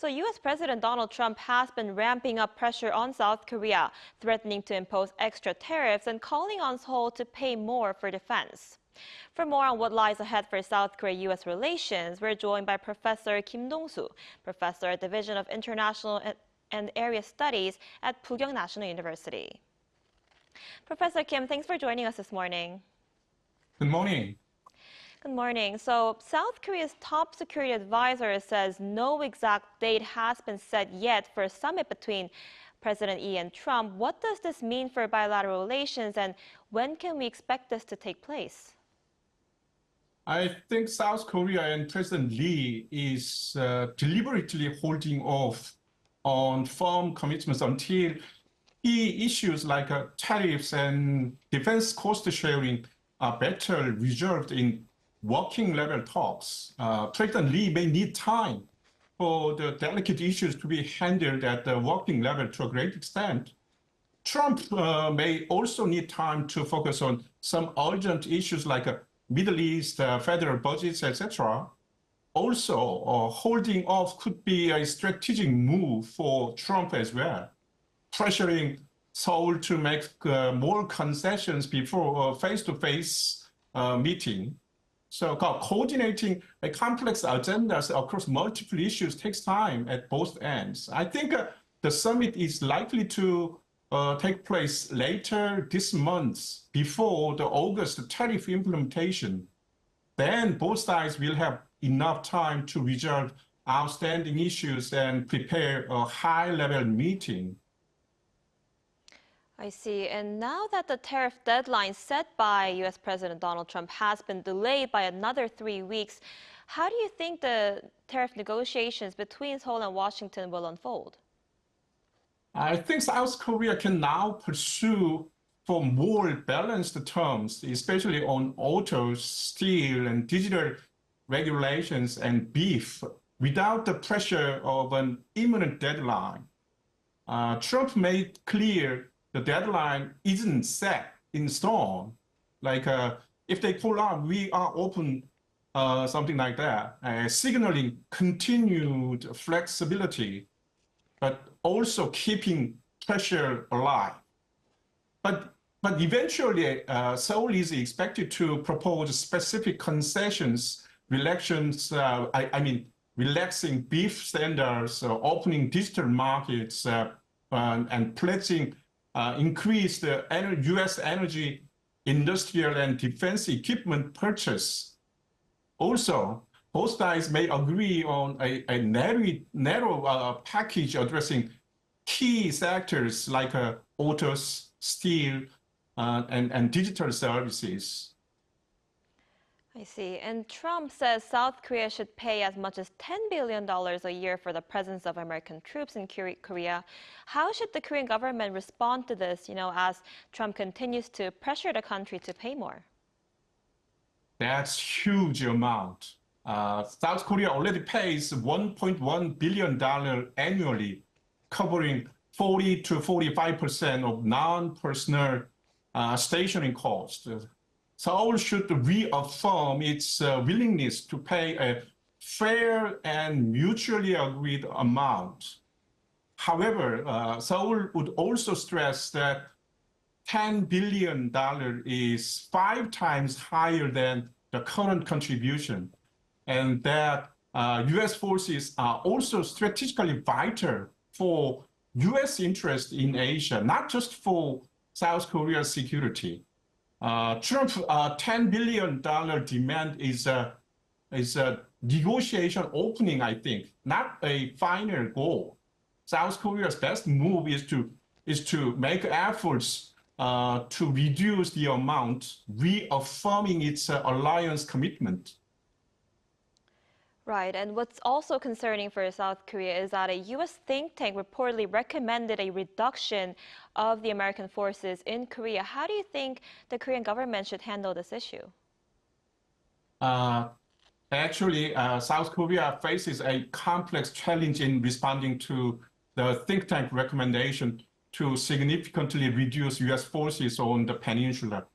So U.S. President Donald Trump has been ramping up pressure on South Korea, threatening to impose extra tariffs and calling on Seoul to pay more for defense. For more on what lies ahead for South Korea-U.S. relations, we're joined by Professor Kim Dong-soo, professor at Division of International and Area Studies at Pukyong National University. Professor Kim, thanks for joining us this morning. Good morning. Good morning. So South Korea's top security advisor says no exact date has been set yet for a summit between President Lee and Trump. What does this mean for bilateral relations, and when can we expect this to take place? I think South Korea and President Lee is deliberately holding off on firm commitments until key issues like tariffs and defense cost sharing are better resolved in working level talks. President Lee may need time for the delicate issues to be handled at the working level to a great extent. Trump may also need time to focus on some urgent issues like Middle East, federal budgets, etc. Also, holding off could be a strategic move for Trump as well, pressuring Seoul to make more concessions before a face-to-face meeting. So coordinating a complex agendas across multiple issues takes time at both ends. I think the summit is likely to take place later this month before the August tariff implementation. Then both sides will have enough time to resolve outstanding issues and prepare a high-level meeting. I see. And now that the tariff deadline set by U.S. President Donald Trump has been delayed by another 3 weeks, how do you think the tariff negotiations between Seoul and Washington will unfold? I think South Korea can now pursue for more balanced terms, especially on autos, steel, and digital regulations and beef, without the pressure of an imminent deadline. Trump made clear the deadline isn't set in stone. Like if they pull out, we are open, something like that, signaling continued flexibility, but also keeping pressure alive. But eventually, Seoul is expected to propose specific concessions, relaxing beef standards, opening digital markets, and pledging increased U.S. energy, industrial, and defense equipment purchase. Also, both sides may agree on a narrow package addressing key sectors like autos, steel, and digital services. I see. And Trump says South Korea should pay as much as $10 billion a year for the presence of American troops in Korea. How should the Korean government respond to this, as Trump continues to pressure the country to pay more? That's huge amount. South Korea already pays $1.1 billion annually, covering 40 to 45% of non-personnel stationing costs. Seoul should reaffirm its willingness to pay a fair and mutually agreed amount. However, Seoul would also stress that $10 billion is 5 times higher than the current contribution, and that U.S. forces are also strategically vital for U.S. interest in Asia, not just for South Korea's security. Trump's $10 billion demand is a negotiation opening, I think, not a final goal. South Korea's best move is to make efforts to reduce the amount, reaffirming its alliance commitment. Right, and what's also concerning for South Korea is that a U.S. think tank reportedly recommended a reduction of the American forces in Korea. How do you think the Korean government should handle this issue? Actually, South Korea faces a complex challenge in responding to the think tank recommendation to significantly reduce U.S. forces on the peninsula.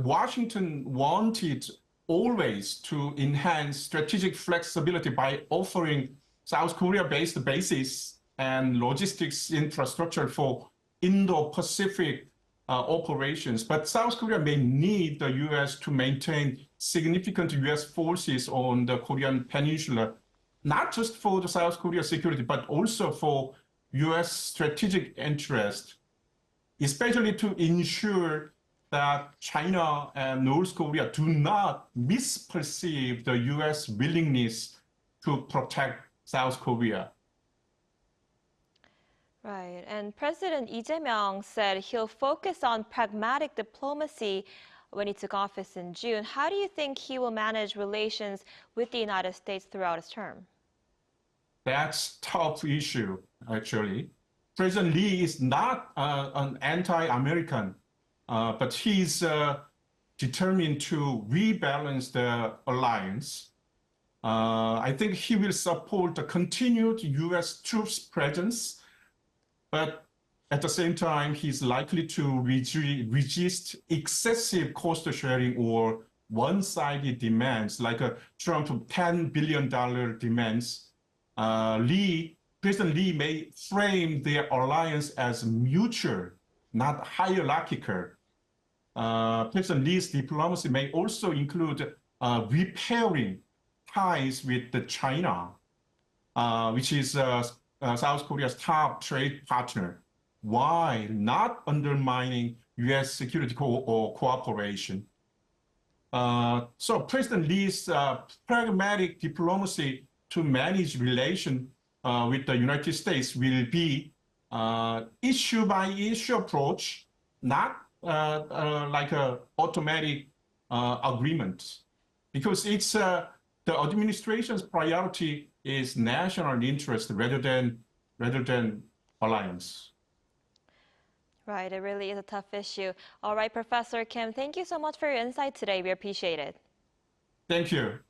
Washington wanted always to enhance strategic flexibility by offering South Korea-based bases and logistics infrastructure for Indo-Pacific operations. But South Korea may need the U.S. to maintain significant U.S. forces on the Korean Peninsula, not just for the South Korea security, but also for U.S. strategic interest, especially to ensure that China and North Korea do not misperceive the U.S. willingness to protect South Korea. Right, and President Lee Myung said he'll focus on pragmatic diplomacy when he took office in June. How do you think he will manage relations with the United States throughout his term? That's a tough issue, actually. President Lee is not an anti-American, but he's determined to rebalance the alliance. I think he will support the continued U.S. troops presence, but at the same time, he's likely to resist excessive cost sharing or one-sided demands, like a Trump $10 billion demands. President Lee may frame their alliance as mutual, not hierarchical. President Lee's diplomacy may also include repairing ties with China, which is South Korea's top trade partner, while not undermining U.S. security cooperation. So President Lee's pragmatic diplomacy to manage relations with the United States will be issue-by-issue approach, not like an automatic agreement, because it's the administration's priority is national interest rather than alliance. Right, it really is a tough issue. All right, Professor Kim, thank you so much for your insight today. We appreciate it. Thank you.